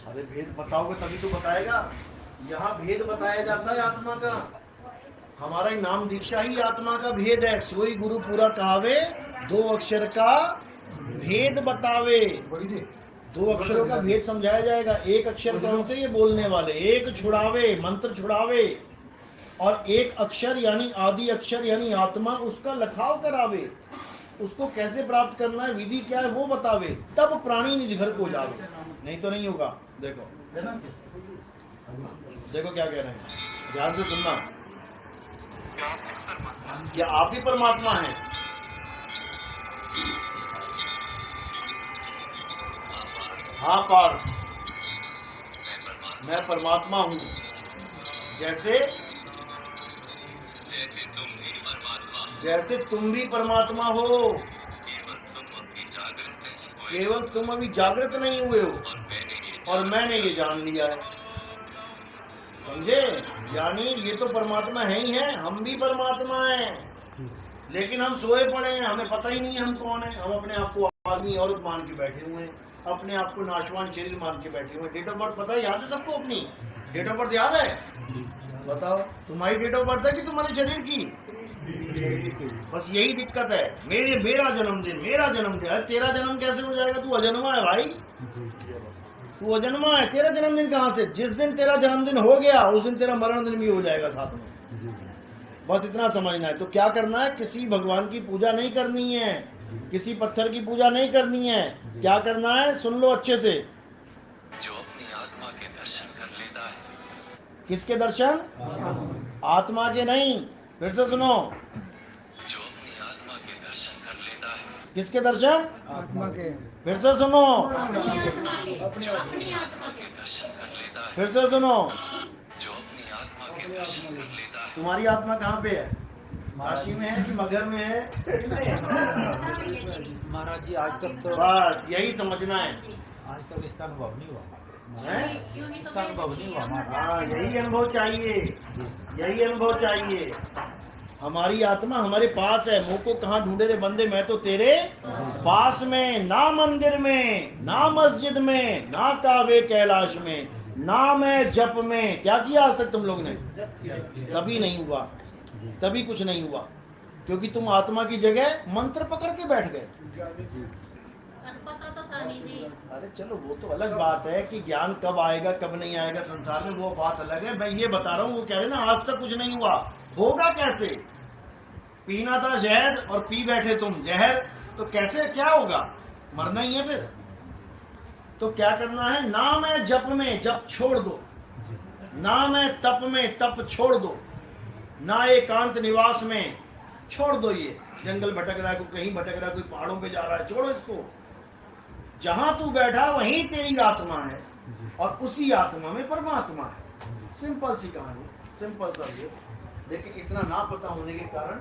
अरे भेद बताओगे तभी तो बताएगा। यहाँ भेद बताया जाता है आत्मा का। हमारा नाम दीक्षा ही आत्मा का भेद है। सोई गुरु पूरा कहावे, 2 अक्षर का भेद बतावे। 2 अक्षरों का भेद समझाया जाएगा। एक अक्षर कौन से? ये बोलने वाले। एक छुड़ावे, मंत्र छुड़ावे, और एक अक्षर यानी आदि अक्षर यानी आत्मा, उसका लखाव करावे। उसको कैसे प्राप्त करना है, विधि क्या है वो बतावे, तब प्राणी निज घर को जावे। नहीं तो नहीं होगा। देखो देखो क्या कह रहे हैं, ध्यान से सुनना। क्या आप ही परमात्मा हैं? हाँ पार्थ, मैं परमात्मा हूं। जैसे तुम भी परमात्मा हो, केवल तुम अभी जागृत नहीं हुए हो और मैंने ये जान लिया है। समझे? यानी ये तो परमात्मा है ही है, हम भी परमात्मा हैं, लेकिन हम सोए पड़े हैं, हमें पता ही नहीं है हम कौन है। हम अपने आप को आदमी औरत मान के बैठे हुए हैं, अपने आप को नाशवान शरीर मान के बैठे हुए हैं। डेट ऑफ बर्थ पता है? याद है सबको? अपनी डेट ऑफ बर्थ याद है? बताओ, तुम्हारी डेट ऑफ बर्थ है कि तुम्हारे शरीर की? बस यही दिक्कत है। मेरा जन्मदिन, मेरा जन्मदिन। अरे तेरा जन्म कैसे हो जाएगा? तू अजन्मा है भाई, तू अजन्मा है। तेरा जन्मदिन कहाँ से? जिस दिन तेरा जन्मदिन हो गया उस दिन तेरा मरण दिन भी हो जाएगा साथ में। बस इतना समझना है। तो क्या करना है? किसी भगवान की पूजा नहीं करनी है, किसी पत्थर की पूजा नहीं करनी है। क्या करना है? सुन लो अच्छे से। जो अपनी आत्मा के दर्शन कर लेता है। किसके दर्शन? आत्मा के नहीं। फिर से सुनो। जो अपनी आत्मा के दर्शन कर लेता है। किसके दर्शन? आत्मा के। फिर से सुनो। जो अपनी आत्मा के दर्शन कर लेता है। फिर से सुनो। जो अपनी आत्मा के दर्शन कर लेता है। तुम्हारी आत्मा कहाँ पे है? काशी में है कि मगर में है? महाराज जी आज तक तो बस यही समझना है। आज तक इसका अनुभव नहीं हुआ हैं? इसका अनुभव नहीं हुआ महाराज। हाँ, यही अनुभव चाहिए, यही अनुभव चाहिए। हमारी आत्मा हमारे पास है। मुंह को कहाँ ढूंढे रे बंदे, मैं तो तेरे पास में। ना मंदिर में, ना मस्जिद में, ना काबे कैलाश में, ना मैं जप में। क्या किया आज तक तुम लोग ने? कभी नहीं हुआ, तभी कुछ नहीं हुआ, क्योंकि तुम आत्मा की जगह मंत्र पकड़ के बैठ गए। पता तो था नहीं जी। अरे चलो वो तो अलग बात है कि ज्ञान कब आएगा कब नहीं आएगा संसार में, वो बात अलग है। मैं ये बता रहा हूँ, वो कह रहे ना आज तक कुछ नहीं हुआ। होगा कैसे? पीना था शहद और पी बैठे तुम जहर, तो कैसे क्या होगा? मरना ही है फिर। तो क्या करना है? ना मैं जप में, जप छोड़ दो। ना मैं तप में, तप छोड़ दो। ना एकांत निवास में, छोड़ दो। ये जंगल भटक रहा है, कोई कहीं भटक रहा है, कोई पहाड़ों पे जा रहा है, छोड़ो इसको। जहां तू बैठा वहीं तेरी आत्मा है और उसी आत्मा में परमात्मा है। सिंपल सी कहानी, सिंपल सा ये। लेकिन इतना ना पता होने के कारण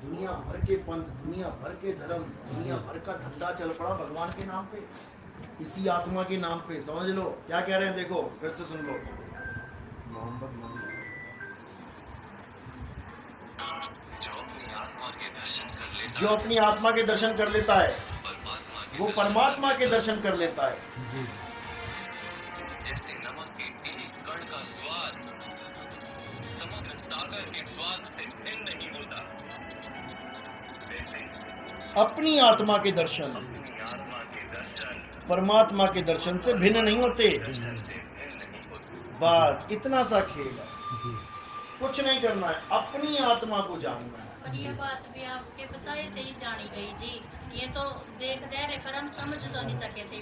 दुनिया भर के पंथ, दुनिया भर के धर्म, दुनिया भर का धंधा चल पड़ा भगवान के नाम पे, इसी आत्मा के नाम पे। समझ लो क्या कह रहे हैं। देखो फिर से सुन लो। मोहम्मद जो अपनी आत्मा के दर्शन कर लेता जो अपनी आत्मा के दर्शन कर लेता है वो परमात्मा के दर्शन कर लेता है। जैसे नमक के एक कण का स्वाद समुद्र सागर के स्वाद से भिन्न नहीं होता, वैसे अपनी आत्मा के दर्शन अपनी आत्मा के दर्शन परमात्मा के दर्शन से भिन्न नहीं होते। दर्शन से भिन्न नहीं होते। बस इतना सा खेल है, कुछ नहीं करना है, अपनी आत्मा को जानना है। पर ये बात भी आपके बताए थे ही जानी गई जी। ये तो देख दे रहे पर हम समझ तो नहीं सके थे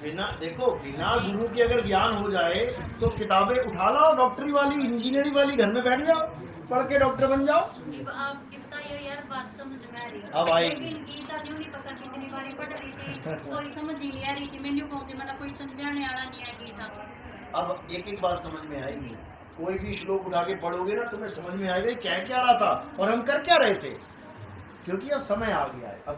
बिना देखो, बिना गुरु के अगर ज्ञान हो जाए तो किताबें उठा लाओ, डॉक्टरी वाली इंजीनियरिंग वाली, घर में बैठ जाओ, पढ़ के डॉक्टर बन जाओ। आपकी बताइए यार, बात समझ में आ रही है। अब आएगी। लेकिन गीता नहीं पता कितनी बारी पढ़ रही थी, कोई समझ ही नहीं आ रही थी। मैंने कहती मैंने कोई समझाने वाला नहीं है गीता। अब एक एक बात समझ में आएगी। कोई भी श्लोक उठा के पढ़ोगे ना, तुम्हें समझ में आएगा क्या क्या रहा था और हम कर क्या रहे थे, क्योंकि अब समय आ गया है। अब